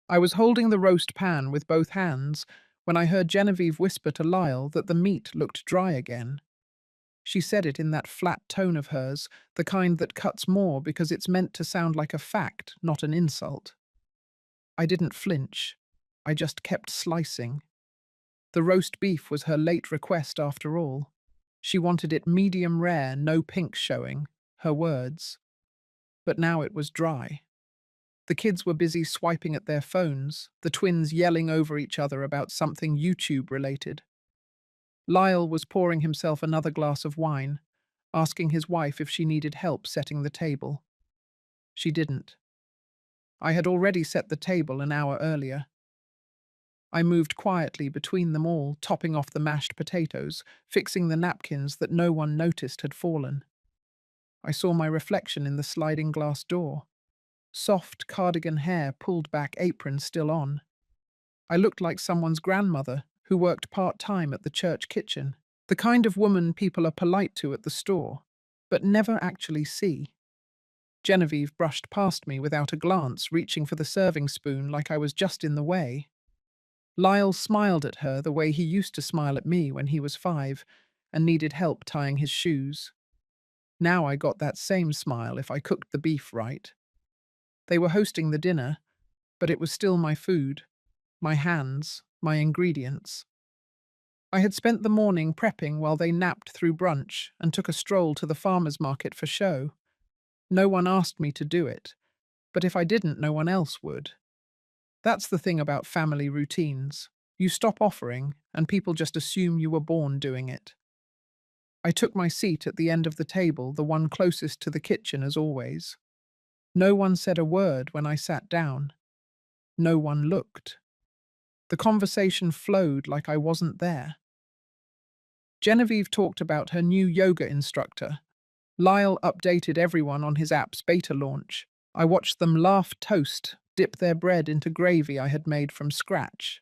I was holding the roast pan with both hands when I heard Genevieve whisper to Lyle that the meat looked dry again. She said it in that flat tone of hers, the kind that cuts more because it's meant to sound like a fact, not an insult. I didn't flinch. I just kept slicing. The roast beef was her late request after all. She wanted it medium rare, no pink showing, her words. But now it was dry. The kids were busy swiping at their phones, the twins yelling over each other about something YouTube related. Lyle was pouring himself another glass of wine, asking his wife if she needed help setting the table. She didn't. I had already set the table an hour earlier. I moved quietly between them all, topping off the mashed potatoes, fixing the napkins that no one noticed had fallen. I saw my reflection in the sliding glass door. Soft cardigan hair, pulled back apron still on. I looked like someone's grandmother who worked part-time at the church kitchen, the kind of woman people are polite to at the store, but never actually see. Genevieve brushed past me without a glance, reaching for the serving spoon like I was just in the way. Lyle smiled at her the way he used to smile at me when he was 5 and needed help tying his shoes. Now I got that same smile if I cooked the beef right. They were hosting the dinner, but it was still my food, my hands, my ingredients. I had spent the morning prepping while they napped through brunch and took a stroll to the farmer's market for show. No one asked me to do it, but if I didn't, no one else would. That's the thing about family routines. You stop offering, and people just assume you were born doing it. I took my seat at the end of the table, the one closest to the kitchen as always. No one said a word when I sat down. No one looked. The conversation flowed like I wasn't there. Genevieve talked about her new yoga instructor. Lyle updated everyone on his app's beta launch. I watched them laugh toast, dip their bread into gravy I had made from scratch.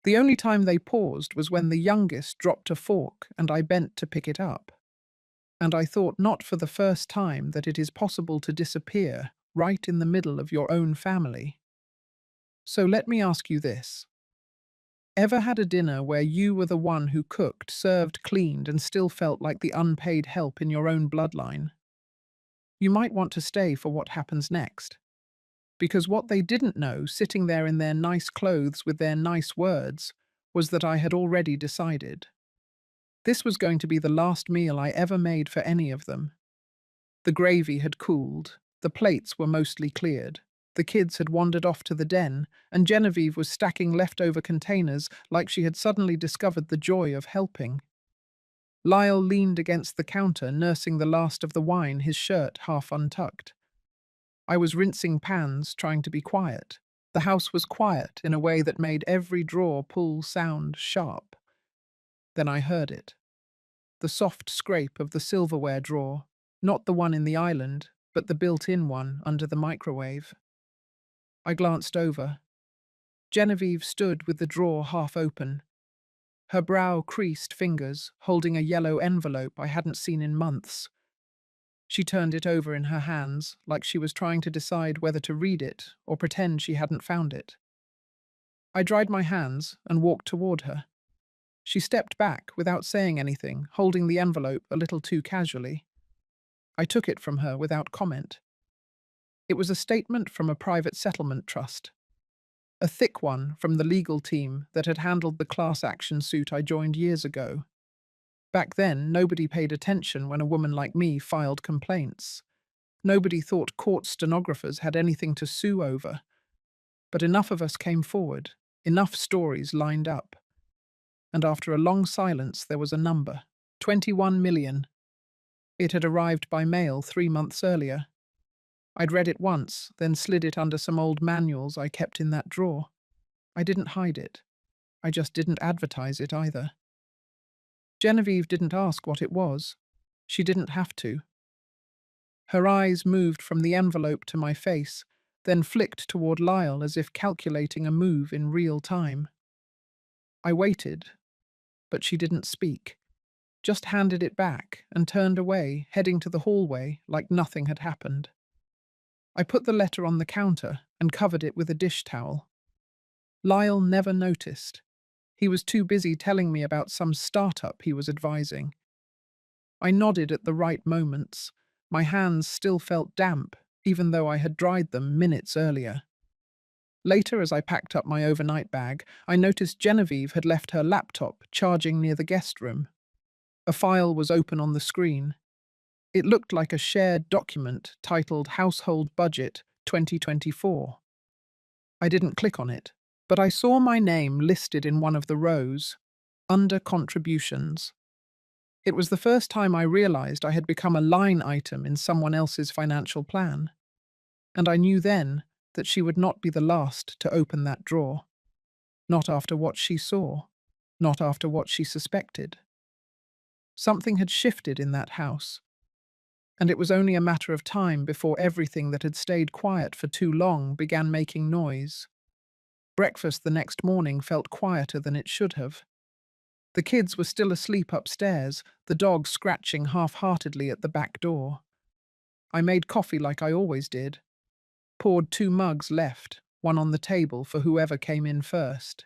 The only time they paused was when the youngest dropped a fork and I bent to pick it up. And I thought not for the first time that it is possible to disappear right in the middle of your own family. So let me ask you this. Ever had a dinner where you were the one who cooked, served, cleaned, and still felt like the unpaid help in your own bloodline? You might want to stay for what happens next. Because what they didn't know, sitting there in their nice clothes with their nice words, was that I had already decided. This was going to be the last meal I ever made for any of them. The gravy had cooled, the plates were mostly cleared, the kids had wandered off to the den, and Genevieve was stacking leftover containers like she had suddenly discovered the joy of helping. Lyle leaned against the counter, nursing the last of the wine, his shirt half untucked. I was rinsing pans, trying to be quiet. The house was quiet in a way that made every drawer pull sound sharp. Then I heard it. The soft scrape of the silverware drawer, not the one in the island, but the built-in one under the microwave. I glanced over. Genevieve stood with the drawer half open, her brow creased fingers holding a yellow envelope I hadn't seen in months. She turned it over in her hands, like she was trying to decide whether to read it or pretend she hadn't found it. I dried my hands and walked toward her. She stepped back without saying anything, holding the envelope a little too casually. I took it from her without comment. It was a statement from a private settlement trust. A thick one from the legal team that had handled the class action suit I joined years ago. Back then, nobody paid attention when a woman like me filed complaints. Nobody thought court stenographers had anything to sue over. But enough of us came forward, enough stories lined up. And after a long silence, there was a number. 21 million. It had arrived by mail 3 months earlier. I'd read it once, then slid it under some old manuals I kept in that drawer. I didn't hide it. I just didn't advertise it either. Genevieve didn't ask what it was. She didn't have to. Her eyes moved from the envelope to my face, then flicked toward Lyle as if calculating a move in real time. I waited, but she didn't speak, just handed it back and turned away, heading to the hallway like nothing had happened. I put the letter on the counter and covered it with a dish towel. Lyle never noticed. He was too busy telling me about some startup he was advising. I nodded at the right moments. My hands still felt damp, even though I had dried them minutes earlier. Later, as I packed up my overnight bag, I noticed Genevieve had left her laptop charging near the guest room. A file was open on the screen. It looked like a shared document titled Household Budget 2024. I didn't click on it, but I saw my name listed in one of the rows, under contributions. It was the first time I realized I had become a line item in someone else's financial plan. And I knew then that she would not be the last to open that drawer. Not after what she saw. Not after what she suspected. Something had shifted in that house, and it was only a matter of time before everything that had stayed quiet for too long began making noise. Breakfast the next morning felt quieter than it should have. The kids were still asleep upstairs, the dog scratching half-heartedly at the back door. I made coffee like I always did. Poured 2 mugs left, one on the table for whoever came in first.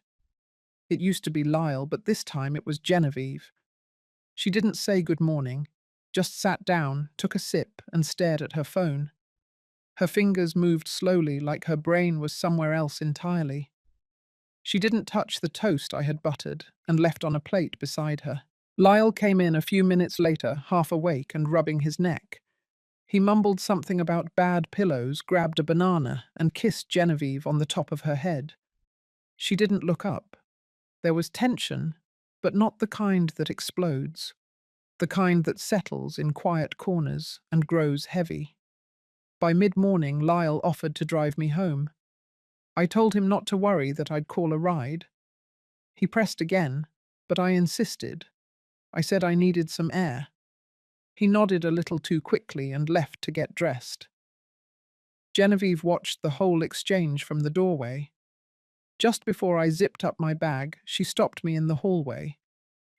It used to be Lyle, but this time it was Genevieve. She didn't say good morning, just sat down, took a sip, and stared at her phone. Her fingers moved slowly like her brain was somewhere else entirely. She didn't touch the toast I had buttered and left on a plate beside her. Lyle came in a few minutes later, half awake and rubbing his neck. He mumbled something about bad pillows, grabbed a banana, and kissed Genevieve on the top of her head. She didn't look up. There was tension, but not the kind that explodes. The kind that settles in quiet corners and grows heavy. By mid-morning, Lyle offered to drive me home. I told him not to worry, that I'd call a ride. He pressed again, but I insisted. I said I needed some air. He nodded a little too quickly and left to get dressed. Genevieve watched the whole exchange from the doorway. Just before I zipped up my bag, she stopped me in the hallway.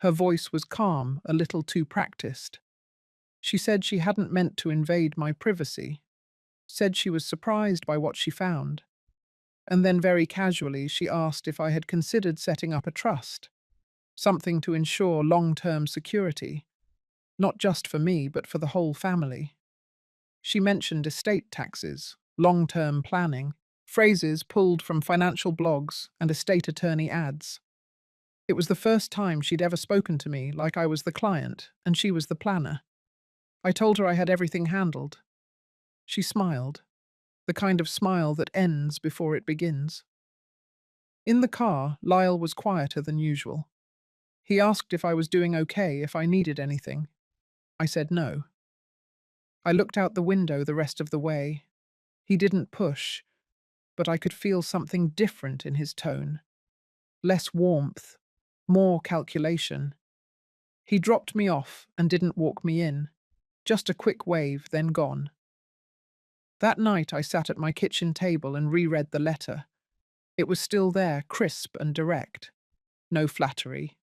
Her voice was calm, a little too practiced. She said she hadn't meant to invade my privacy. Said she was surprised by what she found. And then very casually she asked if I had considered setting up a trust. Something to ensure long-term security. Not just for me, but for the whole family. She mentioned estate taxes, long-term planning, phrases pulled from financial blogs and estate attorney ads. It was the first time she'd ever spoken to me like I was the client and she was the planner. I told her I had everything handled. She smiled, the kind of smile that ends before it begins. In the car, Lyle was quieter than usual. He asked if I was doing okay, if I needed anything. I said no. I looked out the window the rest of the way. He didn't push, but I could feel something different in his tone. Less warmth, more calculation. He dropped me off and didn't walk me in. Just a quick wave, then gone. That night I sat at my kitchen table and reread the letter. It was still there, crisp and direct. No flattery.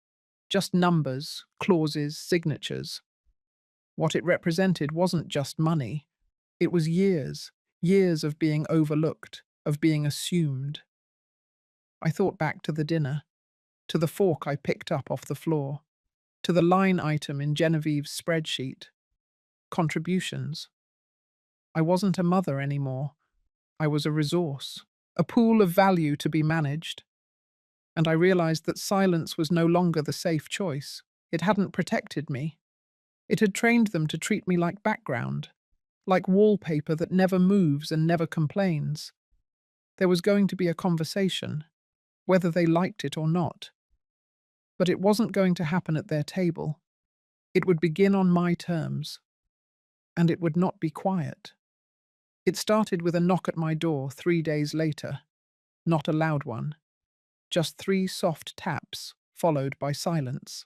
Just numbers, clauses, signatures. What it represented wasn't just money. It was years, years of being overlooked, of being assumed. I thought back to the dinner, to the fork I picked up off the floor, to the line item in Genevieve's spreadsheet. Contributions. I wasn't a mother anymore. I was a resource, a pool of value to be managed. And I realized that silence was no longer the safe choice. It hadn't protected me. It had trained them to treat me like background, like wallpaper that never moves and never complains. There was going to be a conversation, whether they liked it or not. But it wasn't going to happen at their table. It would begin on my terms. And it would not be quiet. It started with a knock at my door 3 days later. Not a loud one. Just 3 soft taps, followed by silence.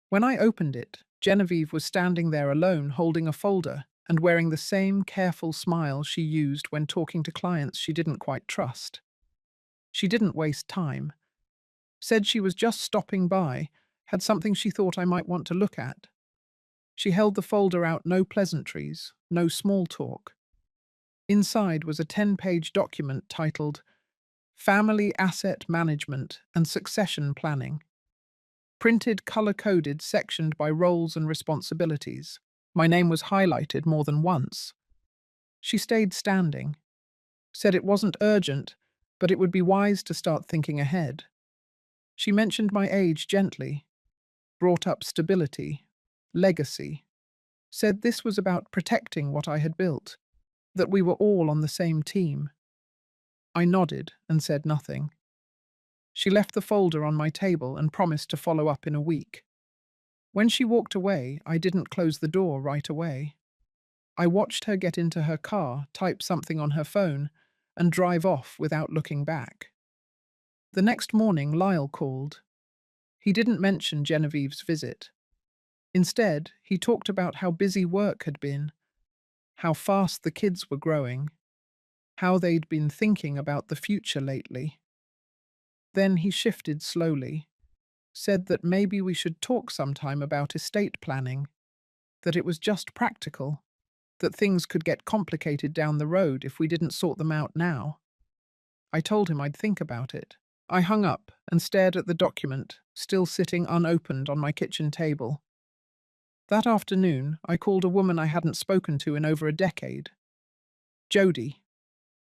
When I opened it, Genevieve was standing there alone, holding a folder and wearing the same careful smile she used when talking to clients she didn't quite trust. She didn't waste time. Said she was just stopping by, had something she thought I might want to look at. She held the folder out, no pleasantries, no small talk. Inside was a 10-page document titled Family Asset Management and Succession Planning, printed color-coded, sectioned by roles and responsibilities. My name was highlighted more than once. She stayed standing, said it wasn't urgent, but it would be wise to start thinking ahead. She mentioned my age gently, brought up stability, legacy, said this was about protecting what I had built, that we were all on the same team. I nodded and said nothing. She left the folder on my table and promised to follow up in a week. When she walked away, I didn't close the door right away. I watched her get into her car, type something on her phone, and drive off without looking back. The next morning, Lyle called. He didn't mention Genevieve's visit. Instead, he talked about how busy work had been, how fast the kids were growing, how they'd been thinking about the future lately. Then he shifted slowly, said that maybe we should talk sometime about estate planning, that it was just practical, that things could get complicated down the road if we didn't sort them out now. I told him I'd think about it. I hung up and stared at the document, still sitting unopened on my kitchen table. That afternoon, I called a woman I hadn't spoken to in over a decade. Jodie.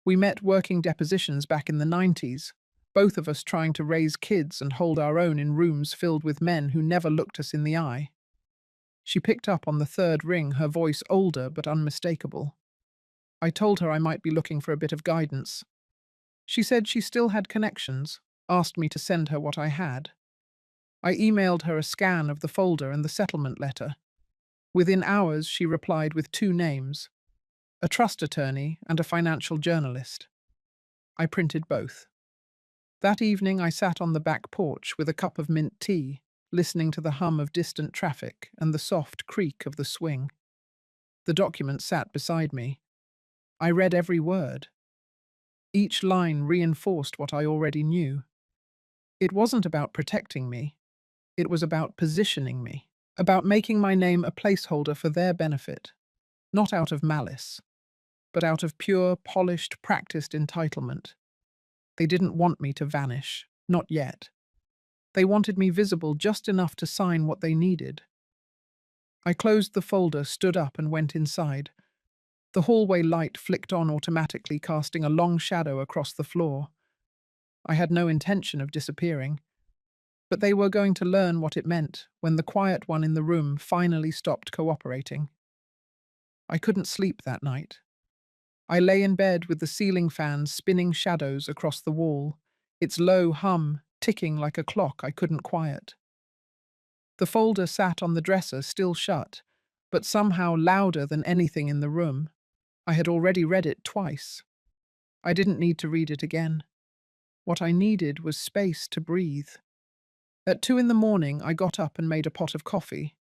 We met working depositions back in the 90s, both of us trying to raise kids and hold our own in rooms filled with men who never looked us in the eye. She picked up on the third ring, her voice older but unmistakable. I told her I might be looking for a bit of guidance. She said she still had connections, asked me to send her what I had. I emailed her a scan of the folder and the settlement letter. Within hours, she replied with two names, a trust attorney and a financial journalist. I printed both. That evening, I sat on the back porch with a cup of mint tea, listening to the hum of distant traffic and the soft creak of the swing. The document sat beside me. I read every word. Each line reinforced what I already knew. It wasn't about protecting me. It was about positioning me, about making my name a placeholder for their benefit, not out of malice, but out of pure, polished, practiced entitlement. They didn't want me to vanish, not yet. They wanted me visible just enough to sign what they needed. I closed the folder, stood up, and went inside. The hallway light flicked on automatically, casting a long shadow across the floor. I had no intention of disappearing, but they were going to learn what it meant when the quiet one in the room finally stopped cooperating. I couldn't sleep that night. I lay in bed with the ceiling fan spinning shadows across the wall, its low hum ticking like a clock I couldn't quiet. The folder sat on the dresser, still shut, but somehow louder than anything in the room. I had already read it twice. I didn't need to read it again. What I needed was space to breathe. At 2 in the morning, I got up and made a pot of coffee.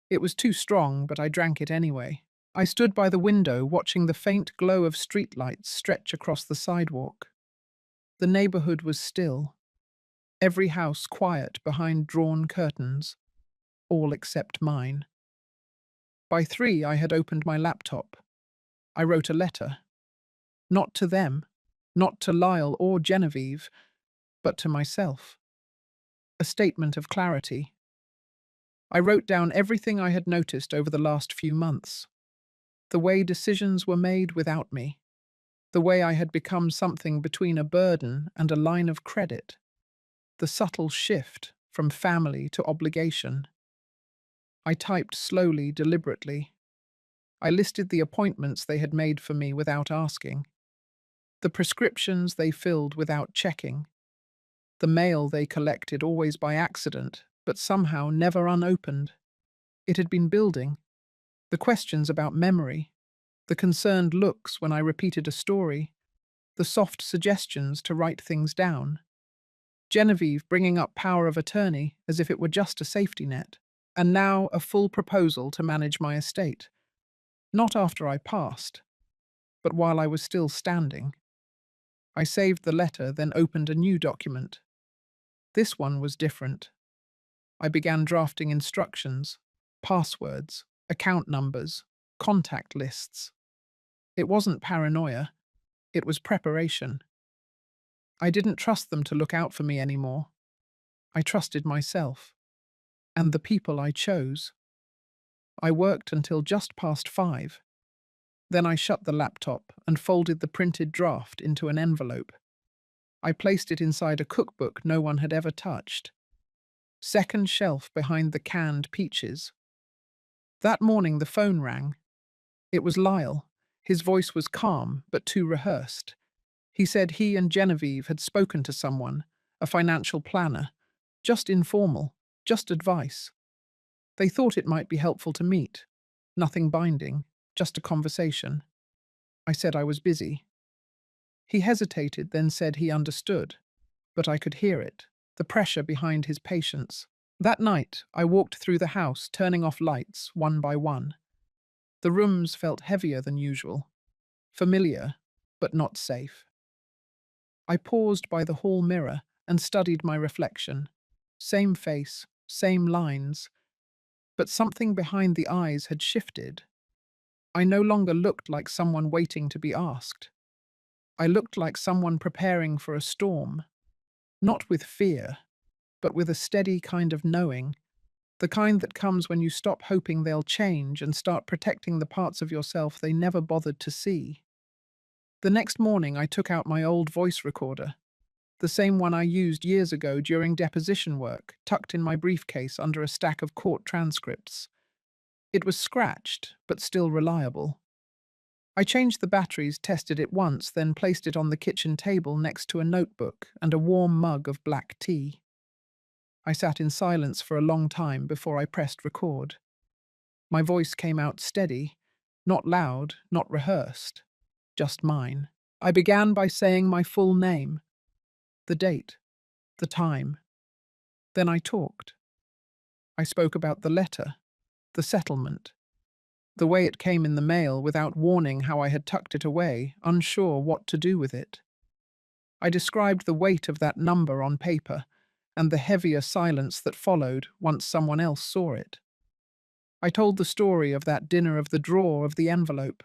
It was too strong, but I drank it anyway. I stood by the window, watching the faint glow of streetlights stretch across the sidewalk. The neighborhood was still, every house quiet behind drawn curtains, all except mine. By 3, I had opened my laptop. I wrote a letter. Not to them, not to Lyle or Genevieve, but to myself. A statement of clarity. I wrote down everything I had noticed over the last few months. The way decisions were made without me. The way I had become something between a burden and a line of credit. The subtle shift from family to obligation. I typed slowly, deliberately. I listed the appointments they had made for me without asking. The prescriptions they filled without checking. The mail they collected always by accident, but somehow never unopened. It had been building. The questions about memory, the concerned looks when I repeated a story, the soft suggestions to write things down. Genevieve bringing up power of attorney as if it were just a safety net, and now a full proposal to manage my estate. Not after I passed, but while I was still standing. I saved the letter, then opened a new document. This one was different. I began drafting instructions, passwords, account numbers, contact lists. It wasn't paranoia, it was preparation. I didn't trust them to look out for me anymore. I trusted myself and the people I chose. I worked until just past 5. Then I shut the laptop and folded the printed draft into an envelope. I placed it inside a cookbook no one had ever touched. Second shelf behind the canned peaches. That morning the phone rang. It was Lyle. His voice was calm but too rehearsed. He said he and Genevieve had spoken to someone, a financial planner. Just informal, just advice. They thought it might be helpful to meet. Nothing binding, just a conversation. I said I was busy. He hesitated, then said he understood. But I could hear it, the pressure behind his patience. That night, I walked through the house, turning off lights one by one. The rooms felt heavier than usual. Familiar, but not safe. I paused by the hall mirror and studied my reflection. Same face, same lines, but something behind the eyes had shifted. I no longer looked like someone waiting to be asked. I looked like someone preparing for a storm, not with fear, but with a steady kind of knowing, the kind that comes when you stop hoping they'll change and start protecting the parts of yourself they never bothered to see. The next morning, I took out my old voice recorder, the same one I used years ago during deposition work, tucked in my briefcase under a stack of court transcripts. It was scratched, but still reliable. I changed the batteries, tested it once, then placed it on the kitchen table next to a notebook and a warm mug of black tea. I sat in silence for a long time before I pressed record. My voice came out steady, not loud, not rehearsed, just mine. I began by saying my full name, the date, the time. Then I talked. I spoke about the letter, the settlement, the way it came in the mail without warning, how I had tucked it away, unsure what to do with it. I described the weight of that number on paper and the heavier silence that followed once someone else saw it. I told the story of that dinner, of the drawer of the envelope.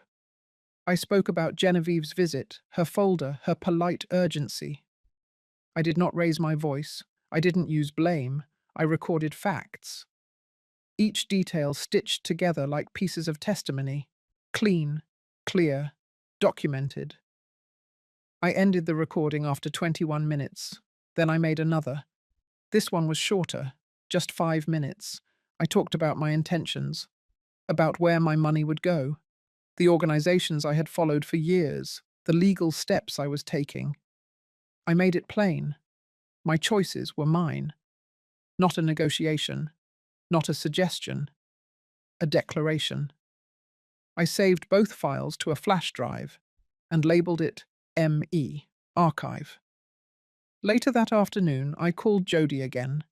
I spoke about Genevieve's visit, her folder, her polite urgency. I did not raise my voice. I didn't use blame. I recorded facts. Each detail stitched together like pieces of testimony. Clean, clear, documented. I ended the recording after 21 minutes. Then I made another. This one was shorter, just 5 minutes. I talked about my intentions, about where my money would go, the organizations I had followed for years, the legal steps I was taking. I made it plain. My choices were mine. Not a negotiation, not a suggestion, a declaration. I saved both files to a flash drive and labeled it ME, Archive. Later that afternoon, I called Jodie again.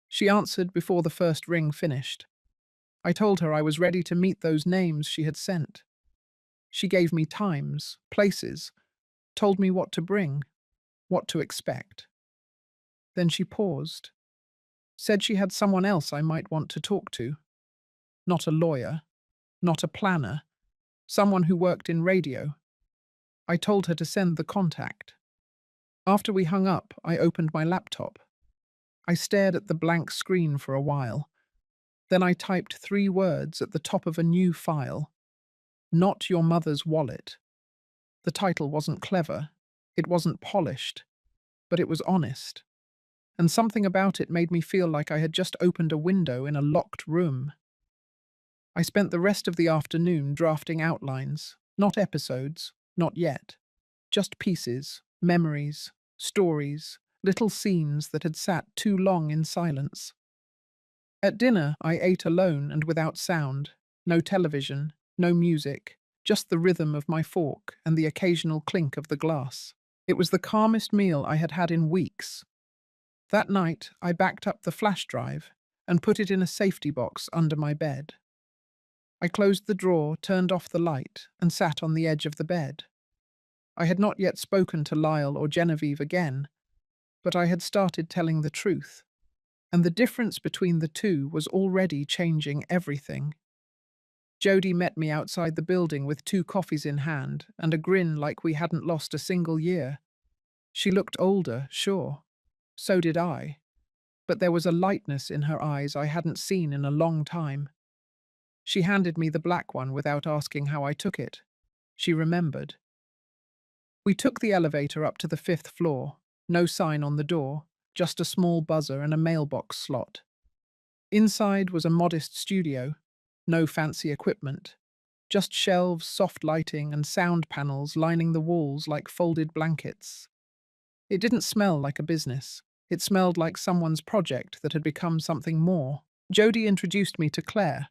She answered before the first ring finished. I told her I was ready to meet those names she had sent. She gave me times, places, told me what to bring, what to expect. Then she paused, said she had someone else I might want to talk to. Not a lawyer, not a planner, someone who worked in radio. I told her to send the contact. After we hung up, I opened my laptop. I stared at the blank screen for a while. Then I typed 3 words at the top of a new file. Not your mother's wallet. The title wasn't clever. It wasn't polished. But it was honest. And something about it made me feel like I had just opened a window in a locked room. I spent the rest of the afternoon drafting outlines, not episodes, not yet. Just pieces, memories, stories, little scenes that had sat too long in silence. At dinner, I ate alone and without sound. No television, no music, just the rhythm of my fork and the occasional clink of the glass. It was the calmest meal I had had in weeks. That night, I backed up the flash drive and put it in a safety box under my bed. I closed the drawer, turned off the light, and sat on the edge of the bed. I had not yet spoken to Lyle or Genevieve again, but I had started telling the truth, and the difference between the two was already changing everything. Jody met me outside the building with 2 coffees in hand and a grin like we hadn't lost a single year. She looked older, sure. So did I. But there was a lightness in her eyes I hadn't seen in a long time. She handed me the black one without asking how I took it. She remembered. We took the elevator up to the 5th floor. No sign on the door, just a small buzzer and a mailbox slot. Inside was a modest studio. No fancy equipment. Just shelves, soft lighting, and sound panels lining the walls like folded blankets. It didn't smell like a business. It smelled like someone's project that had become something more. Jody introduced me to Claire,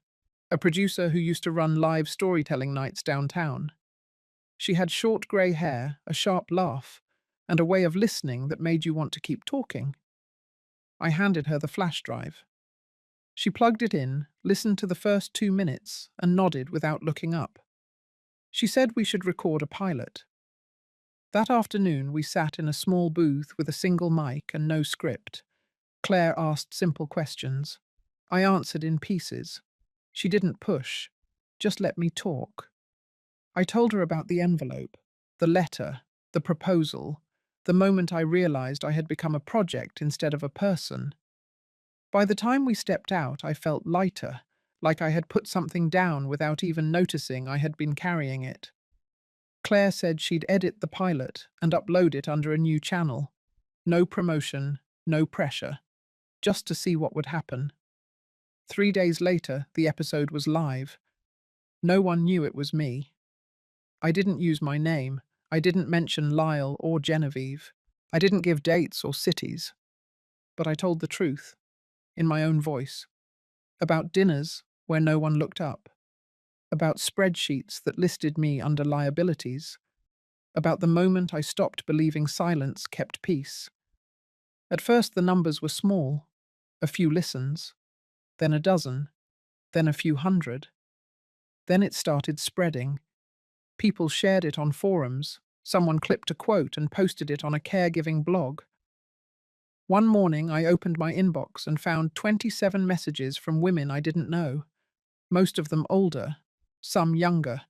a producer who used to run live storytelling nights downtown. She had short grey hair, a sharp laugh, and a way of listening that made you want to keep talking. I handed her the flash drive. She plugged it in, listened to the first 2 minutes, and nodded without looking up. She said we should record a pilot. That afternoon, we sat in a small booth with a single mic and no script. Claire asked simple questions. I answered in pieces. She didn't push, just let me talk. I told her about the envelope, the letter, the proposal, the moment I realized I had become a project instead of a person. By the time we stepped out, I felt lighter, like I had put something down without even noticing I had been carrying it. Claire said she'd edit the pilot and upload it under a new channel. No promotion, no pressure, just to see what would happen. 3 days later, the episode was live. No one knew it was me. I didn't use my name. I didn't mention Lyle or Genevieve. I didn't give dates or cities. But I told the truth, in my own voice. About dinners where no one looked up. About spreadsheets that listed me under liabilities. About the moment I stopped believing silence kept peace. At first the numbers were small. A few listens. Then a dozen. Then a few hundred. Then it started spreading. People shared it on forums. Someone clipped a quote and posted it on a caregiving blog. One morning, I opened my inbox and found 27 messages from women I didn't know, most of them older, some younger.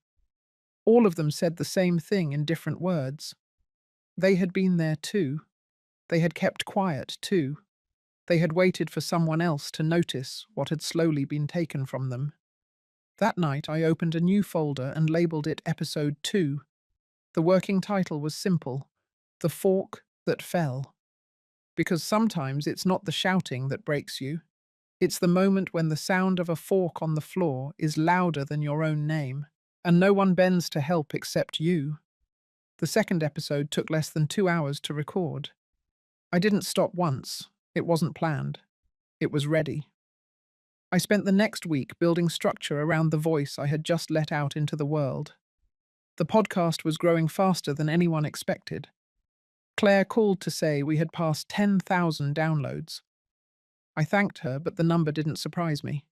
All of them said the same thing in different words. They had been there too. They had kept quiet too. They had waited for someone else to notice what had slowly been taken from them. That night, I opened a new folder and labeled it Episode 2. The working title was simple: The Fork That Fell. Because sometimes it's not the shouting that breaks you. It's the moment when the sound of a fork on the floor is louder than your own name, and no one bends to help except you. The second episode took less than 2 hours to record. I didn't stop once. It wasn't planned. It was ready. I spent the next week building structure around the voice I had just let out into the world. The podcast was growing faster than anyone expected. Claire called to say we had passed 10,000 downloads. I thanked her, but the number didn't surprise me.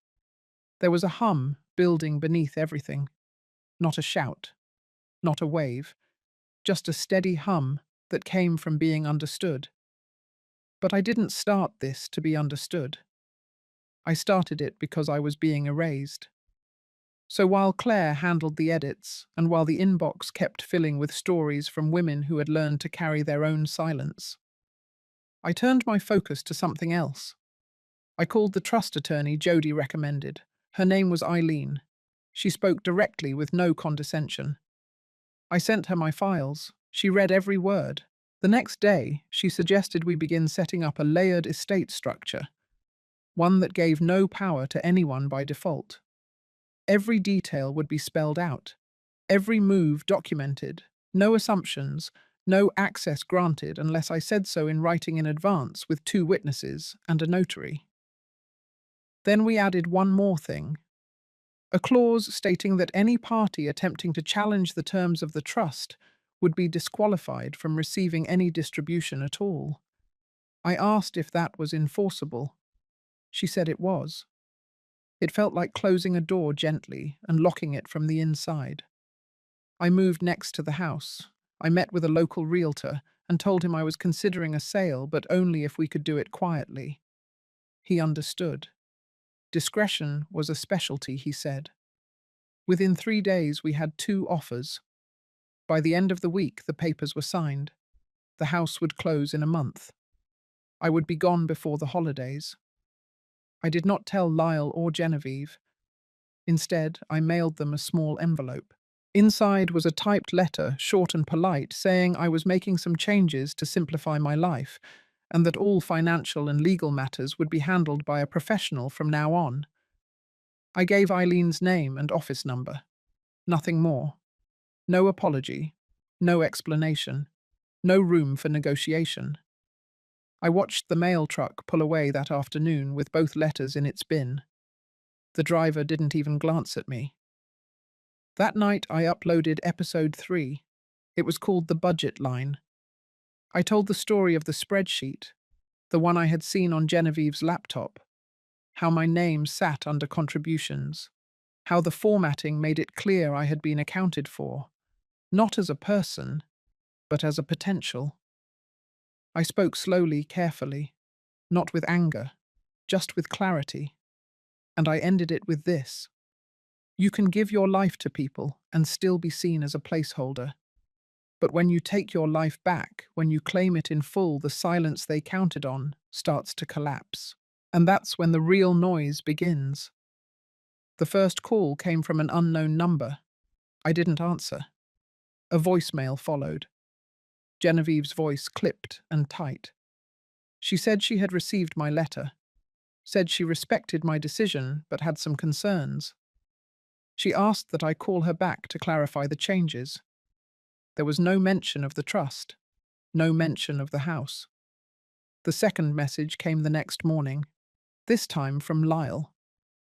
There was a hum building beneath everything. Not a shout, not a wave, just a steady hum that came from being understood. But I didn't start this to be understood. I started it because I was being erased. So while Claire handled the edits, and while the inbox kept filling with stories from women who had learned to carry their own silence, I turned my focus to something else. I called the trust attorney Jody recommended. Her name was Eileen. She spoke directly with no condescension. I sent her my files. She read every word. The next day, she suggested we begin setting up a layered estate structure, one that gave no power to anyone by default. Every detail would be spelled out, every move documented, no assumptions, no access granted unless I said so in writing in advance with 2 witnesses and a notary. Then we added one more thing, a clause stating that any party attempting to challenge the terms of the trust would be disqualified from receiving any distribution at all. I asked if that was enforceable. She said it was. It felt like closing a door gently and locking it from the inside. I moved next to the house. I met with a local realtor and told him I was considering a sale, but only if we could do it quietly. He understood. Discretion was a specialty, he said. Within 3 days, we had 2 offers. By the end of the week, the papers were signed. The house would close in a month. I would be gone before the holidays. I did not tell Lyle or Genevieve. Instead, I mailed them a small envelope. Inside was a typed letter, short and polite, saying I was making some changes to simplify my life, and that all financial and legal matters would be handled by a professional from now on. I gave Eileen's name and office number. Nothing more. No apology. No explanation. No room for negotiation. I watched the mail truck pull away that afternoon with both letters in its bin. The driver didn't even glance at me. That night I uploaded episode 3. It was called The Budget Line. I told the story of the spreadsheet, the one I had seen on Genevieve's laptop, how my name sat under contributions, how the formatting made it clear I had been accounted for, not as a person, but as a potential. I spoke slowly, carefully, not with anger, just with clarity, and I ended it with this. You can give your life to people and still be seen as a placeholder. But when you take your life back, when you claim it in full, the silence they counted on starts to collapse. And that's when the real noise begins. The first call came from an unknown number. I didn't answer. A voicemail followed. Genevieve's voice clipped and tight. She said she had received my letter, said she respected my decision but had some concerns. She asked that I call her back to clarify the changes. There was no mention of the trust, no mention of the house. The second message came the next morning, this time from Lyle,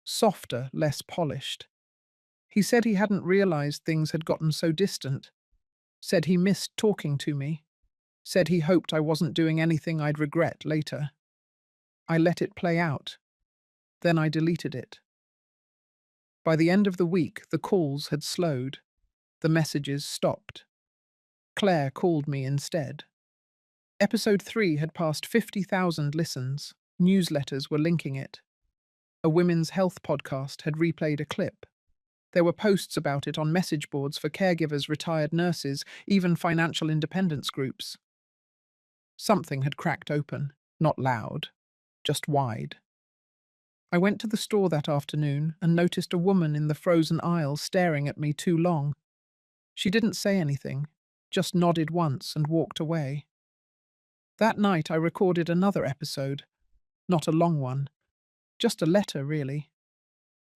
softer, less polished. He said he hadn't realized things had gotten so distant, said he missed talking to me, said he hoped I wasn't doing anything I'd regret later. I let it play out. Then I deleted it. By the end of the week, the calls had slowed. The messages stopped. Claire called me instead. Episode 3 had passed 50,000 listens. Newsletters were linking it. A women's health podcast had replayed a clip. There were posts about it on message boards for caregivers, retired nurses, even financial independence groups. Something had cracked open, not loud, just wide. I went to the store that afternoon and noticed a woman in the frozen aisle staring at me too long. She didn't say anything, just nodded once and walked away. That night I recorded another episode, not a long one, just a letter really.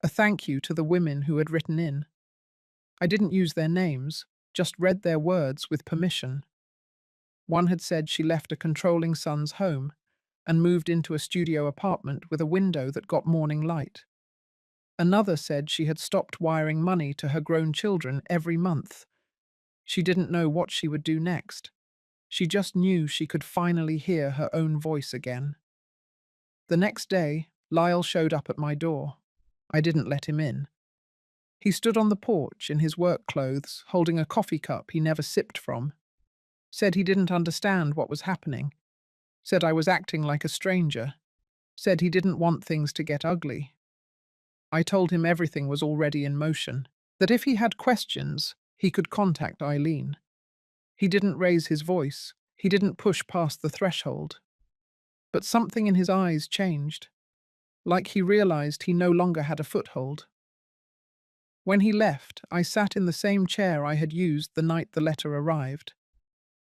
A thank you to the women who had written in. I didn't use their names, just read their words with permission. One had said she left a controlling son's home and moved into a studio apartment with a window that got morning light. Another said she had stopped wiring money to her grown children every month. She didn't know what she would do next. She just knew she could finally hear her own voice again. The next day, Lyle showed up at my door. I didn't let him in. He stood on the porch in his work clothes, holding a coffee cup he never sipped from. Said he didn't understand what was happening. Said I was acting like a stranger. Said he didn't want things to get ugly. I told him everything was already in motion, that if he had questions, he could contact Eileen. He didn't raise his voice. He didn't push past the threshold. But something in his eyes changed, like he realized he no longer had a foothold. When he left, I sat in the same chair I had used the night the letter arrived.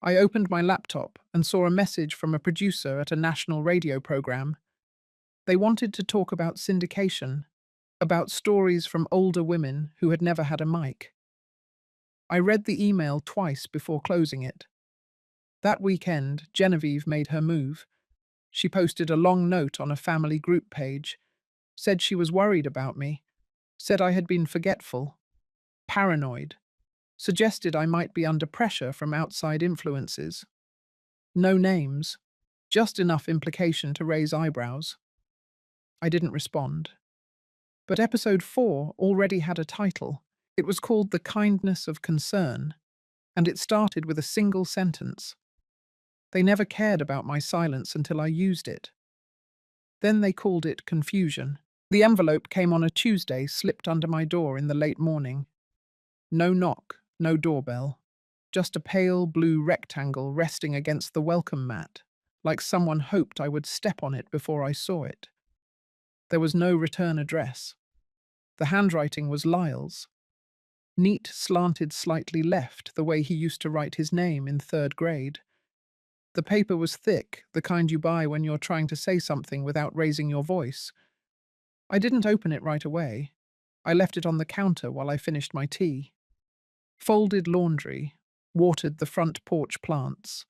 I opened my laptop and saw a message from a producer at a national radio program. They wanted to talk about syndication, about stories from older women who had never had a mic. I read the email twice before closing it. That weekend, Genevieve made her move. She posted a long note on a family group page, said she was worried about me, said I had been forgetful, paranoid, suggested I might be under pressure from outside influences. No names, just enough implication to raise eyebrows. I didn't respond. But episode 4 already had a title. It was called The Kindness of Concern, and it started with a single sentence. They never cared about my silence until I used it. Then they called it confusion. The envelope came on a Tuesday, slipped under my door in the late morning. No knock, no doorbell. Just a pale blue rectangle resting against the welcome mat, like someone hoped I would step on it before I saw it. There was no return address. The handwriting was Lyle's. Neat, slanted slightly left, the way he used to write his name in third grade. The paper was thick, the kind you buy when you're trying to say something without raising your voice. I didn't open it right away. I left it on the counter while I finished my tea. Folded laundry, watered the front porch plants.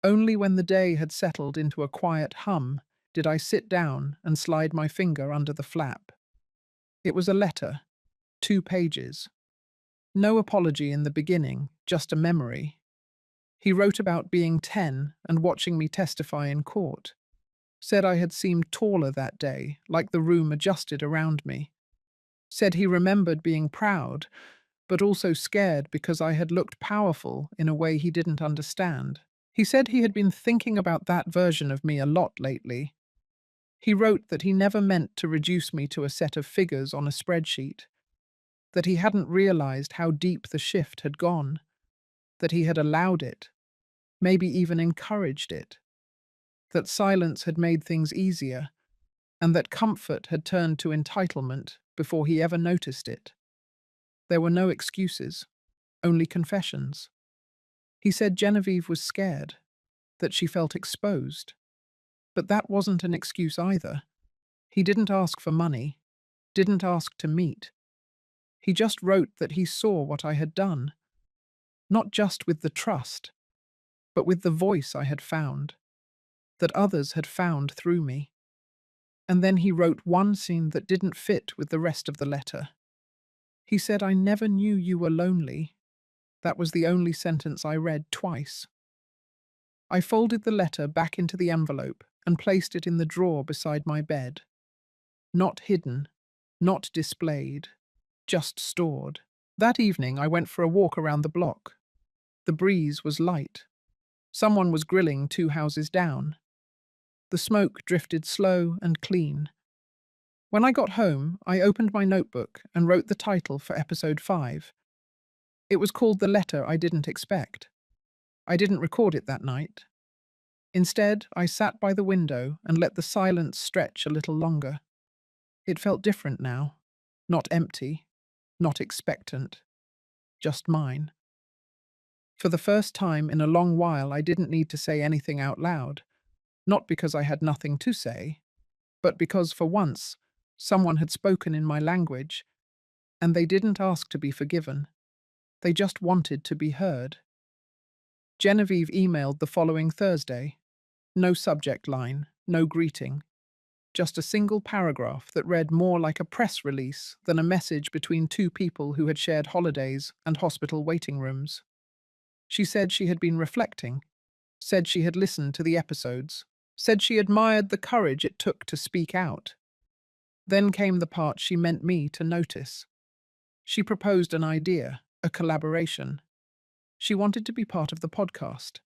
Only when the day had settled into a quiet hum did I sit down and slide my finger under the flap. It was a letter, 2 pages. No apology in the beginning, just a memory. He wrote about being 10 and watching me testify in court. Said I had seemed taller that day, like the room adjusted around me. Said he remembered being proud, but also scared because I had looked powerful in a way he didn't understand. He said he had been thinking about that version of me a lot lately. He wrote that he never meant to reduce me to a set of figures on a spreadsheet, that he hadn't realized how deep the shift had gone, that he had allowed it, maybe even encouraged it, that silence had made things easier, and that comfort had turned to entitlement before he ever noticed it. There were no excuses, only confessions. He said Genevieve was scared, that she felt exposed. But that wasn't an excuse either. He didn't ask for money, didn't ask to meet. He just wrote that he saw what I had done, not just with the trust, but with the voice I had found, that others had found through me. And then he wrote one scene that didn't fit with the rest of the letter. He said, "I never knew you were lonely." That was the only sentence I read twice. I folded the letter back into the envelope and placed it in the drawer beside my bed. Not hidden, not displayed, just stored. That evening I went for a walk around the block. The breeze was light. Someone was grilling 2 houses down. The smoke drifted slow and clean. When I got home, I opened my notebook and wrote the title for episode 5. It was called The Letter I Didn't Expect. I didn't record it that night. Instead, I sat by the window and let the silence stretch a little longer. It felt different now. Not empty, not expectant, just mine. For the first time in a long while, I didn't need to say anything out loud. Not because I had nothing to say, but because for once, someone had spoken in my language, and they didn't ask to be forgiven. They just wanted to be heard. Genevieve emailed the following Thursday. No subject line, no greeting. Just a single paragraph that read more like a press release than a message between 2 people who had shared holidays and hospital waiting rooms. She said she had been reflecting, said she had listened to the episodes, said she admired the courage it took to speak out. Then came the part she meant me to notice. She proposed an idea, a collaboration. She wanted to be part of the podcast,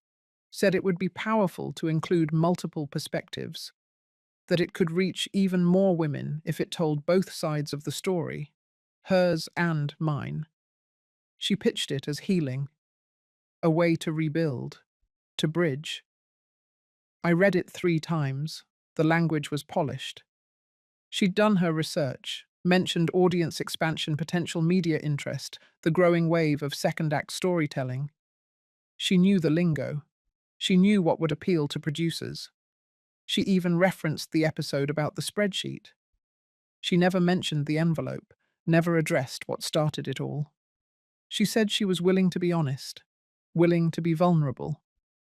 said it would be powerful to include multiple perspectives, that it could reach even more women if it told both sides of the story, hers and mine. She pitched it as healing, a way to rebuild, to bridge. I read it 3 times. The language was polished. She'd done her research, mentioned audience expansion, potential media interest, the growing wave of second-act storytelling. She knew the lingo. She knew what would appeal to producers. She even referenced the episode about the spreadsheet. She never mentioned the envelope, never addressed what started it all. She said she was willing to be honest, willing to be vulnerable,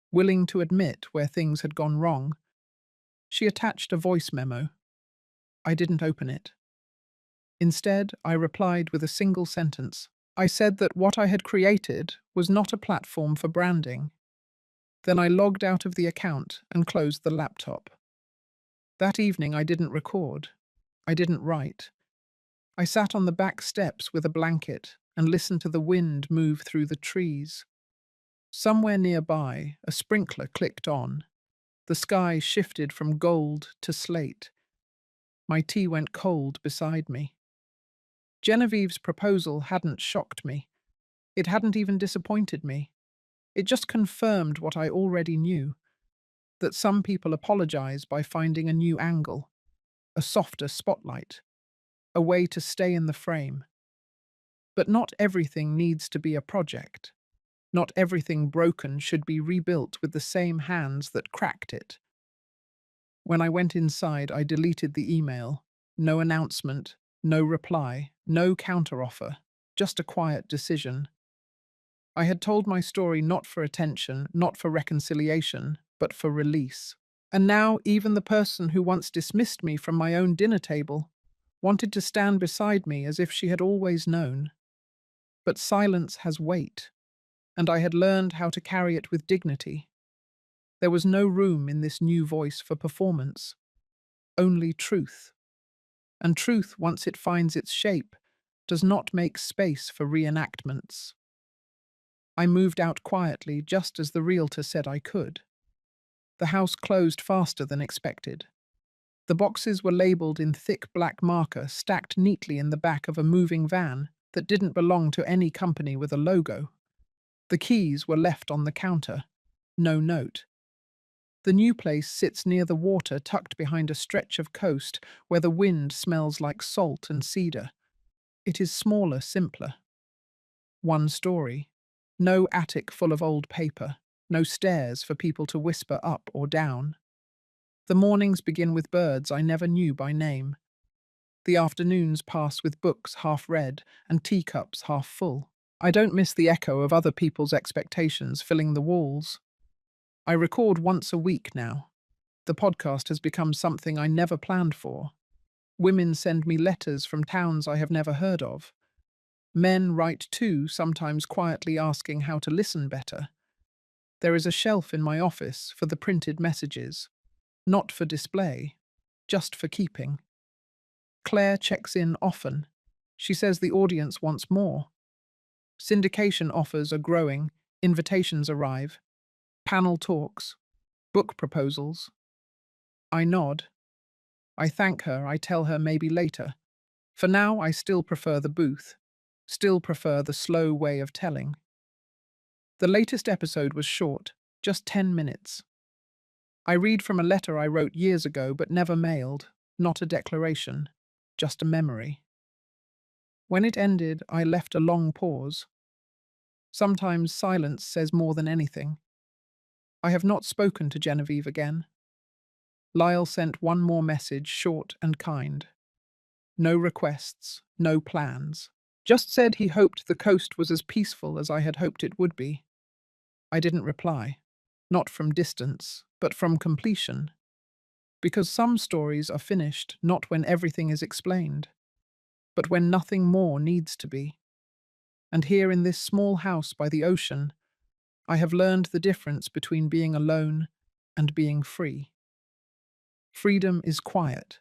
willing to admit where things had gone wrong. She attached a voice memo. I didn't open it. Instead, I replied with a single sentence. I said that what I had created was not a platform for branding. Then I logged out of the account and closed the laptop. That evening I didn't record. I didn't write. I sat on the back steps with a blanket and listened to the wind move through the trees. Somewhere nearby, a sprinkler clicked on. The sky shifted from gold to slate. My tea went cold beside me. Genevieve's proposal hadn't shocked me. It hadn't even disappointed me. It just confirmed what I already knew, that some people apologize by finding a new angle, a softer spotlight, a way to stay in the frame. But not everything needs to be a project. Not everything broken should be rebuilt with the same hands that cracked it. When I went inside, I deleted the email. No announcement, no reply, no counteroffer, just a quiet decision. I had told my story not for attention, not for reconciliation, but for release. And now even the person who once dismissed me from my own dinner table wanted to stand beside me as if she had always known. But silence has weight, and I had learned how to carry it with dignity. There was no room in this new voice for performance, only truth. And truth, once it finds its shape, does not make space for reenactments. I moved out quietly just as the realtor said I could. The house closed faster than expected. The boxes were labelled in thick black marker stacked neatly in the back of a moving van that didn't belong to any company with a logo. The keys were left on the counter. No note. The new place sits near the water tucked behind a stretch of coast where the wind smells like salt and cedar. It is smaller, simpler. One story. No attic full of old paper. No stairs for people to whisper up or down. The mornings begin with birds I never knew by name. The afternoons pass with books half read and teacups half full. I don't miss the echo of other people's expectations filling the walls. I record once a week now. The podcast has become something I never planned for. Women send me letters from towns I have never heard of. Men write too, sometimes quietly asking how to listen better. There is a shelf in my office for the printed messages. Not for display, just for keeping. Claire checks in often. She says the audience wants more. Syndication offers are growing, invitations arrive, panel talks, book proposals. I nod. I thank her, I tell her maybe later. For now, I still prefer the booth, still prefer the slow way of telling. The latest episode was short, just 10 minutes. I read from a letter I wrote years ago but never mailed, not a declaration, just a memory. When it ended, I left a long pause. Sometimes silence says more than anything. I have not spoken to Genevieve again. Lyle sent one more message, short and kind. No requests, no plans. Just said he hoped the coast was as peaceful as I had hoped it would be. I didn't reply, not from distance, but from completion. Because some stories are finished not when everything is explained, but when nothing more needs to be. And here in this small house by the ocean, I have learned the difference between being alone and being free. Freedom is quiet,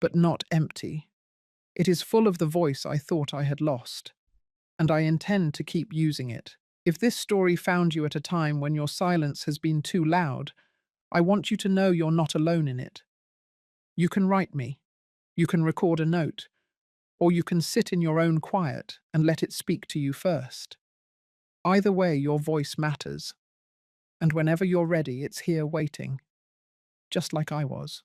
but not empty. It is full of the voice I thought I had lost, and I intend to keep using it. If this story found you at a time when your silence has been too loud, I want you to know you're not alone in it. You can write me, you can record a note, or you can sit in your own quiet and let it speak to you first. Either way, your voice matters, and whenever you're ready, it's here waiting, just like I was.